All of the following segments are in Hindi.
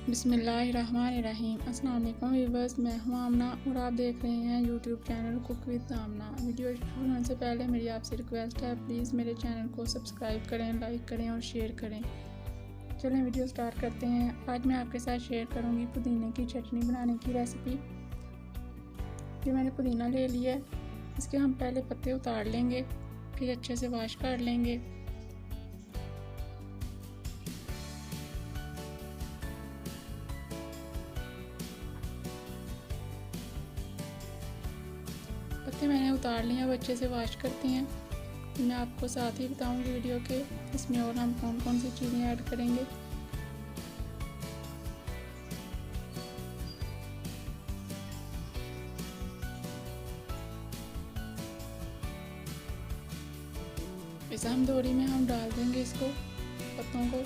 बिस्मिल्लाहिर्रहमानिर्रहीम। अस्सलाम वालेकुम व्यूअर्स, मैं हूं आमना और आप देख रहे हैं YouTube channel cook with Aamna. Video शुरू होने से पहले मेरी आपसे रिक्वेस्ट है, प्लीज़ मेरे चैनल को सब्सक्राइब करें, लाइक करें और शेयर करें। चलें वीडियो स्टार्ट करते हैं। आज मैं आपके साथ शेयर करूंगी पुदीने की चटनी बनाने की रेसिपी। ये मैंने पुदीना ले लिया है, इसके हम पहले पत्ते उतार लेंगे, फिर अच्छे से वॉश कर लेंगे। पत्ते मैंने उतार लिए, अब अच्छे से वॉश करते हैं। मैं आपको साथ ही बताऊंगी वीडियो के इसमें और हम कौन कौन सी चीज़ें ऐड करेंगे। इस हम दोरी में हम डाल देंगे इसको, पत्तों को,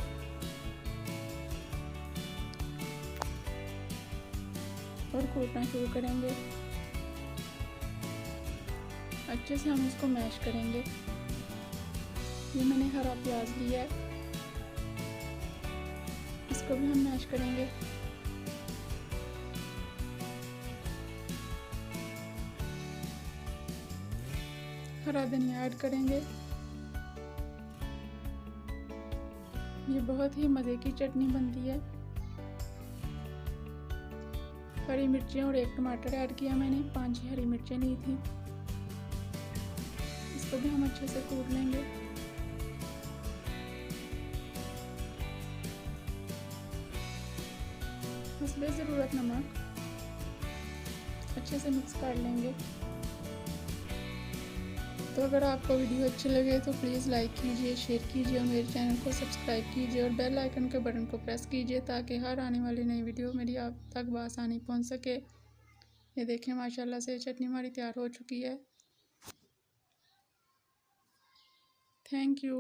और कूटना शुरू करेंगे। अच्छे से हम इसको मैश करेंगे। ये मैंने हरा प्याज लिया है, इसको भी हम मैश करेंगे। हरा धनिया ऐड करेंगे। ये बहुत ही मज़े की चटनी बनती है। हरी मिर्चें और एक टमाटर ऐड किया मैंने, 5 हरी मिर्चें ली थी। इसको भी हम अच्छे से कूट लेंगे। हस्बे ज़रूरत नमक, अच्छे से मिक्स कर लेंगे। तो अगर आपको वीडियो अच्छी लगे तो प्लीज़ लाइक कीजिए, शेयर कीजिए और मेरे चैनल को सब्सक्राइब कीजिए और बेल आइकन के बटन को प्रेस कीजिए ताकि हर आने वाली नई वीडियो मेरी आप तक बआसानी पहुंच सके। ये देखें, माशाल्लाह से चटनी हमारी तैयार हो चुकी है। Thank you.